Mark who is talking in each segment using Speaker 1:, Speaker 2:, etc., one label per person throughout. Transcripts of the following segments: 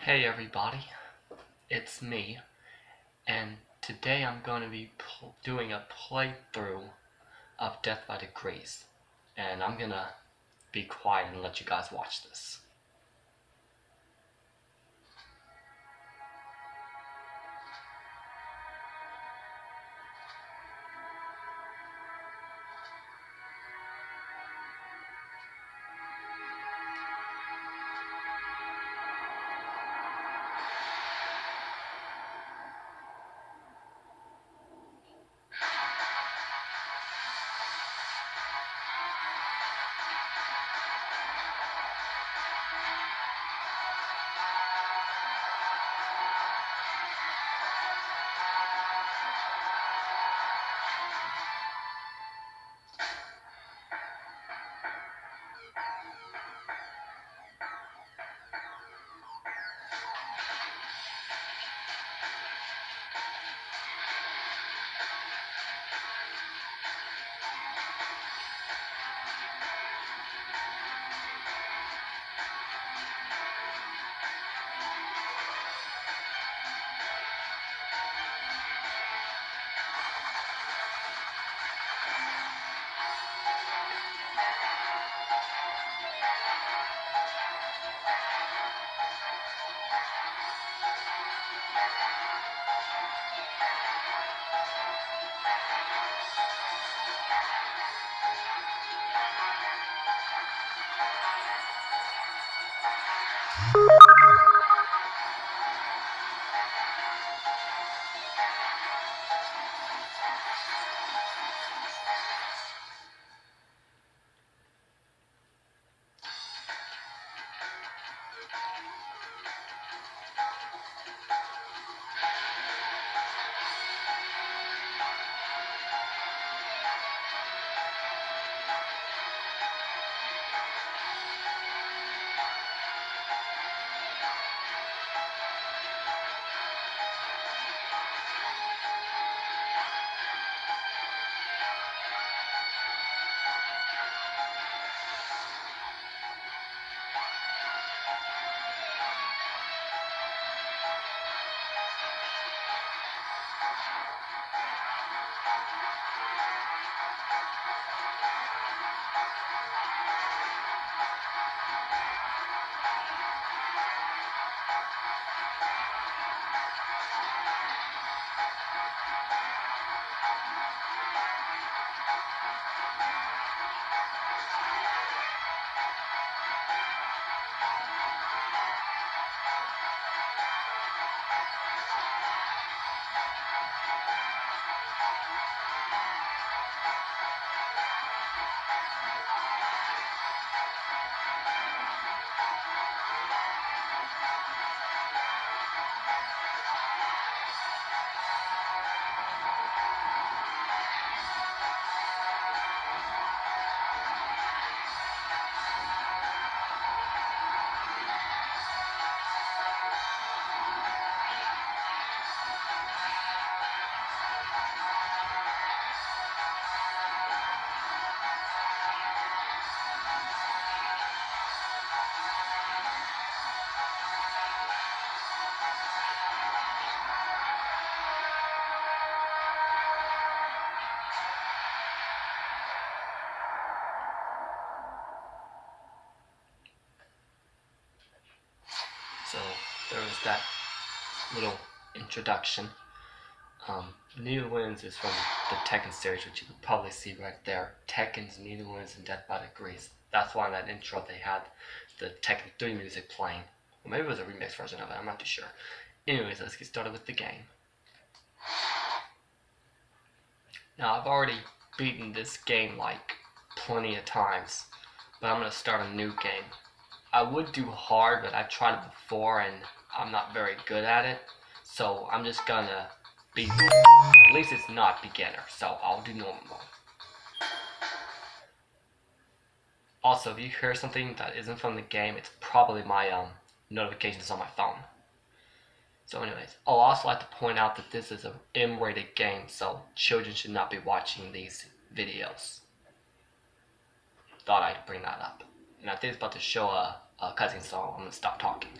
Speaker 1: Hey everybody, it's me, and today I'm going to be doing a playthrough of Death by Degrees, and I'm gonna be quiet and let you guys watch this. So there was that little introduction. Neither Wins is from the Tekken series, which you can probably see right there. Tekken's Neither Wins and Death by Degrees. That's why in that intro they had the Tekken 3 music playing. Or maybe it was a remix version of it, I'm not too sure. Anyways, let's get started with the game. Now I've already beaten this game like plenty of times, but I'm going to start a new game. I would do hard, but I've tried it before and I'm not very good at it, so I'm just gonna be normal. At least it's not beginner, so I'll do normal. Also, if you hear something that isn't from the game, it's probably my notifications on my phone. So anyways, I'll also like to point out that this is an M-rated game, so children should not be watching these videos. Thought I'd bring that up. And I think it's about to show a cutscene, so I'm gonna stop talking.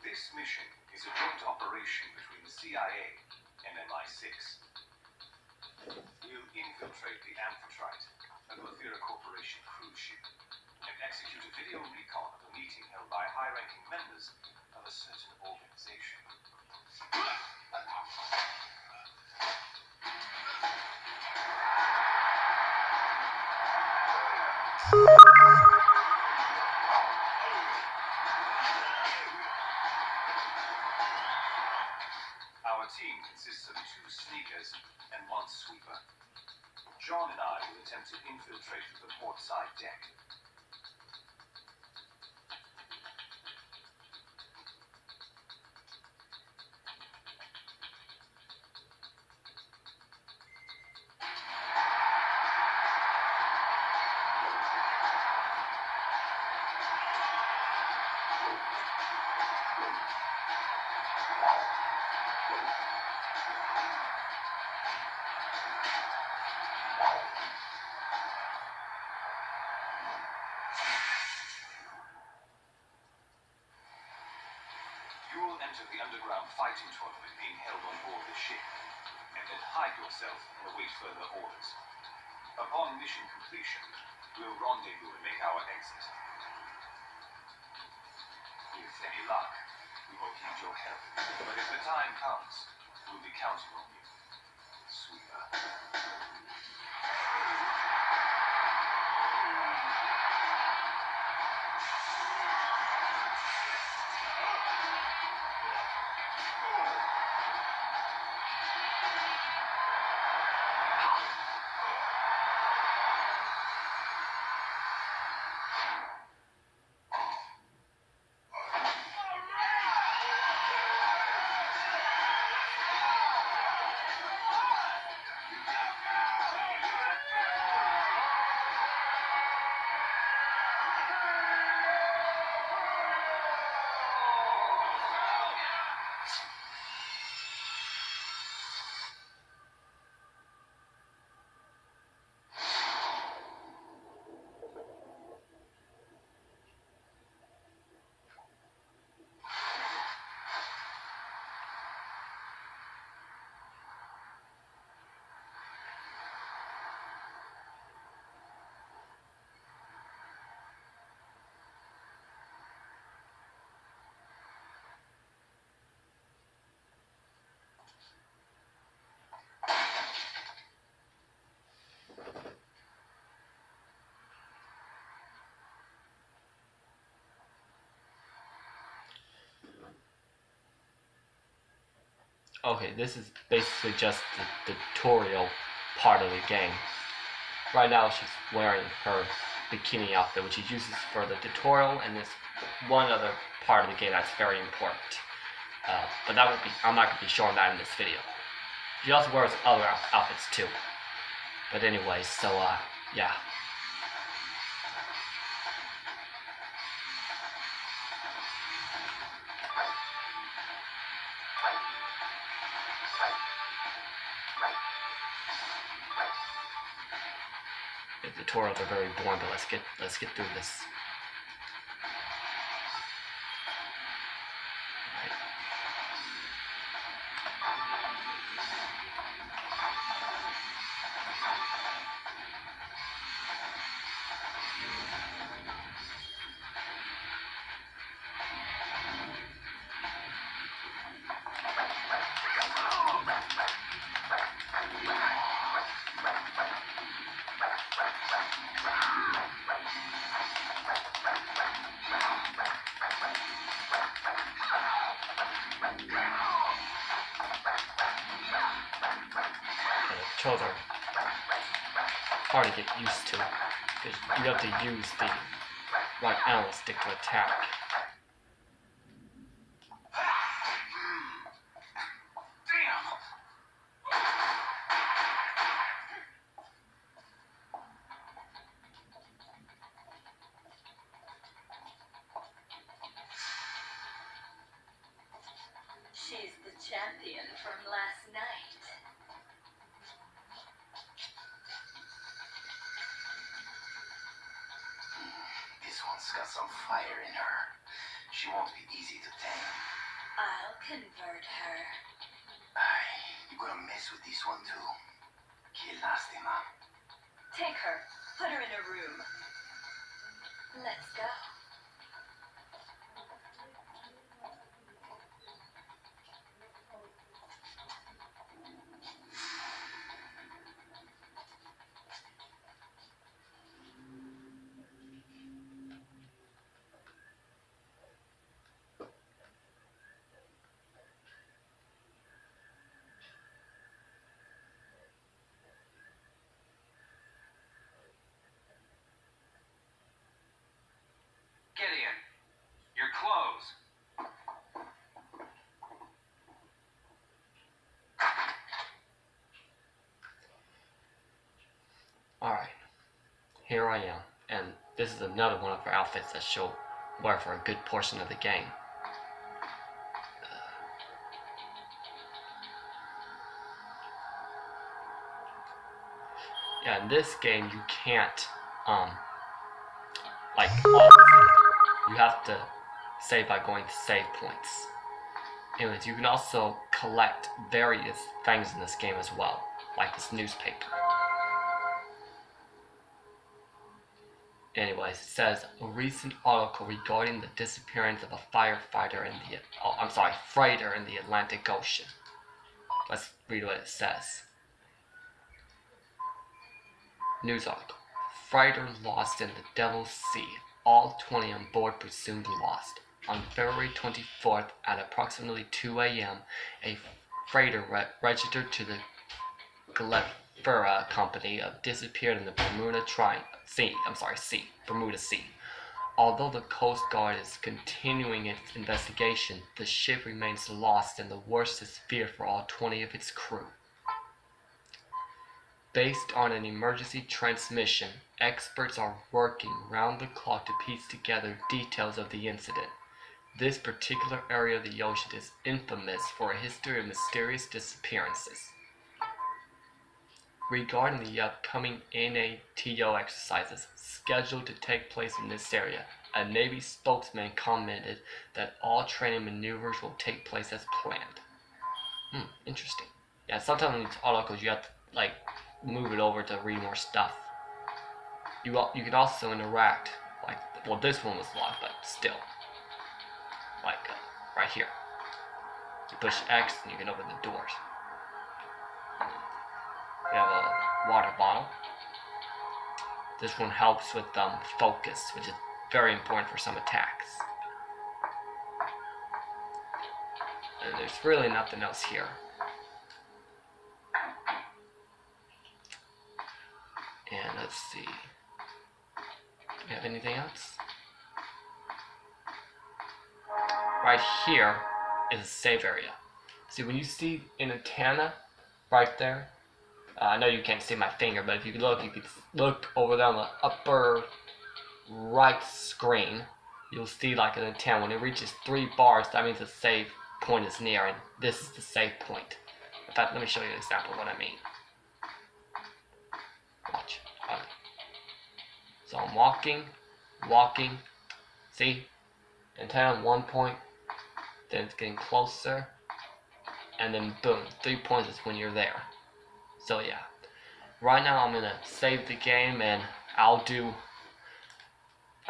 Speaker 2: This mission is a joint operation between the CIA and MI6. We'll infiltrate the Amphitrite, a Gothera Corporation cruise ship, and execute a video recon of a meeting held by high-ranking members of a certain organization. Our team consists of 2 sneakers and 1 sweeper. John and I will attempt to infiltrate the port side deck. You will enter the underground fighting tournament being held on board the ship, and then hide yourself and await further orders. Upon mission completion, we'll rendezvous and make our exit. With any luck, we won't need your help, but if the time comes, we'll be counting on you, sweeper.
Speaker 1: Okay, this is basically just the tutorial part of the game. Right now she's wearing her bikini outfit, which she uses for the tutorial, and there's one other part of the game that's very important. But that won't be, I'm not going to be showing that in this video. She also wears other outfits too. But anyway, so yeah. The tutorials are very boring, but let's get through this. controls are hard to get used to, because you have to use the right analog stick to attack.
Speaker 3: She's the champion from last night.
Speaker 4: This one's got some fire in her. She won't be easy to tame.
Speaker 3: I'll convert her.
Speaker 4: You're gonna mess with this one too. Que lástima.
Speaker 3: Take her. Put her in a room. Let's go.
Speaker 2: Gideon, your clothes.
Speaker 1: Alright, here I am, and this is another one of her outfits that she'll wear for a good portion of the game. Yeah, in this game you can't, like, you have to save by going to save points. Anyways, you can also collect various things in this game as well, like this newspaper. Anyways, it says a recent article regarding the disappearance of a freighter in the Atlantic Ocean. Let's read what it says. News article. Freighter lost in the Devil's Sea. All 20 on board presumed lost. On February 24th at approximately 2 a.m., a freighter registered to the Gallifera Company disappeared in the Bermuda Sea. Although the Coast Guard is continuing its investigation, the ship remains lost and the worst is feared for all 20 of its crew. Based on an emergency transmission, experts are working round the clock to piece together details of the incident. This particular area of the ocean is infamous for a history of mysterious disappearances. Regarding the upcoming NATO exercises scheduled to take place in this area, a Navy spokesman commented that all training maneuvers will take place as planned. Interesting. Yeah, sometimes in these articles you have to, like, move it over to read more stuff. You can also interact, like, well, this one was locked, but still, like, right here. You push X and you can open the doors. We have a water bottle. This one helps with focus, which is very important for some attacks. And there's really nothing else here. And let's see. Do we have anything else? Right here is a save area. See, when you see an antenna right there, I know you can't see my finger, but if you could look over there on the upper right screen, you'll see like an antenna. When it reaches 3 bars, that means the save point is near, and this is the save point. In fact, let me show you an example of what I mean. Watch. So I'm walking, see? Antenna 1 point, then it's getting closer, and then boom, 3 points is when you're there. So yeah, right now I'm gonna save the game, and I'm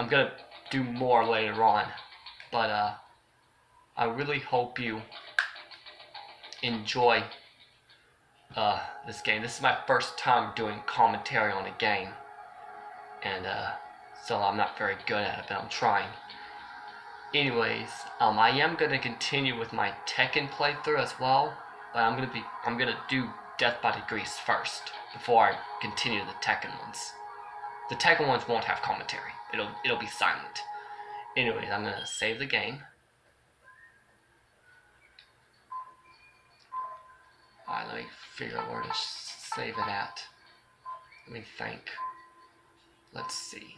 Speaker 1: gonna do more later on, but I really hope you enjoy this game. This is my first time doing commentary on a game, and so I'm not very good at it, but I'm trying. Anyways, I am gonna continue with my Tekken playthrough as well, but I'm gonna do Death by Degrees first, before I continue the Tekken ones. The Tekken ones won't have commentary. It'll be silent. Anyways, I'm gonna save the game. Alright, let me figure out where to save it at. Let me think. Let's see.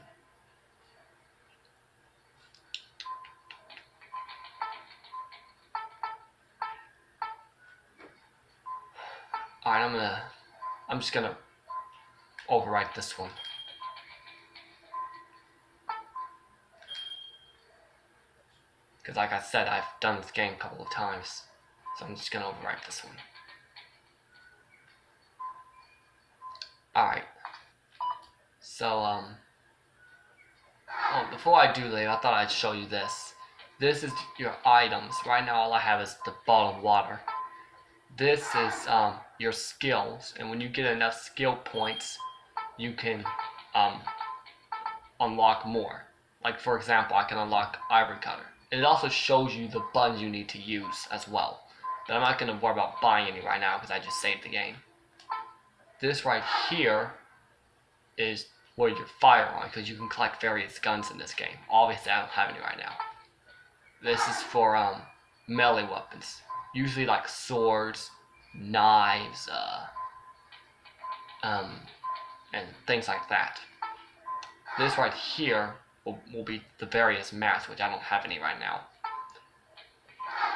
Speaker 1: Alright, I'm just gonna overwrite this one. Because like I said, I've done this game a couple of times. So I'm just gonna overwrite this one. Alright. So, oh, before I do leave, I thought I'd show you this. This is your items. Right now all I have is the bottle of water. This is your skills, and when you get enough skill points, you can unlock more. Like for example, I can unlock Ivory Cutter. It also shows you the buttons you need to use as well. But I'm not going to worry about buying any right now because I just saved the game. This right here is where your firearm, because you can collect various guns in this game. Obviously I don't have any right now. This is for melee weapons. Usually like swords, knives, and things like that. This right here will be the various maps, which I don't have any right now.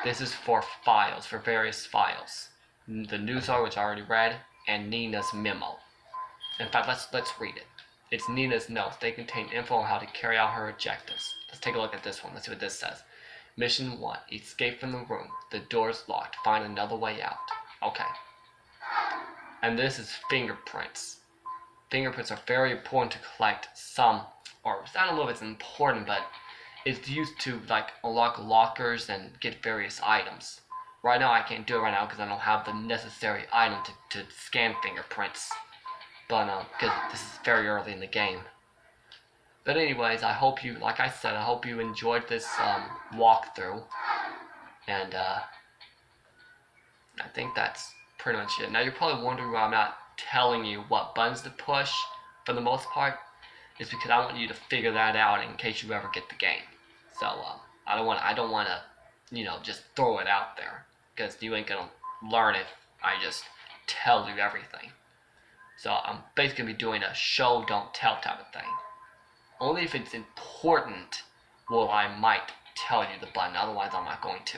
Speaker 1: This is for files, for various files. The news article, which I already read, and Nina's memo. In fact, let's read it. It's Nina's notes. They contain info on how to carry out her objectives. Let's take a look at this one. Let's see what this says. Mission 1. Escape from the room. The door's locked. Find another way out. Okay. And this is fingerprints. Fingerprints are very important to collect some, or I don't know if it's important, but it's used to like unlock lockers and get various items. Right now I can't do it right now because I don't have the necessary item to scan fingerprints. But because this is very early in the game. But anyways, I hope you, like I said, I hope you enjoyed this walkthrough. And I think that's pretty much it. Now you're probably wondering why I'm not telling you what buttons to push for the most part. It's because I want you to figure that out in case you ever get the game. So I don't want to, you know, just throw it out there because you ain't gonna learn if I just tell you everything. So I'm basically gonna be doing a show don't tell type of thing. Only if it's important will I might tell you the button. Otherwise I'm not going to.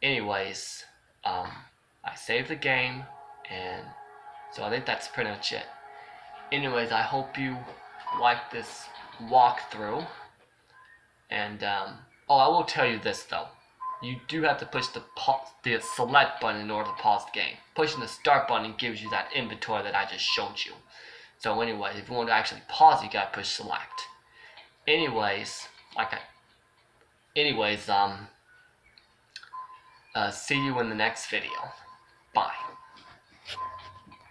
Speaker 1: Anyways, I saved the game, and so I think that's pretty much it. Anyways, I hope you like this walkthrough. And oh, I will tell you this though. You do have to push the select button in order to pause the game. Pushing the start button gives you that inventory that I just showed you. So anyways, if you want to actually pause, you gotta push select. Anyways, see you in the next video. Bye.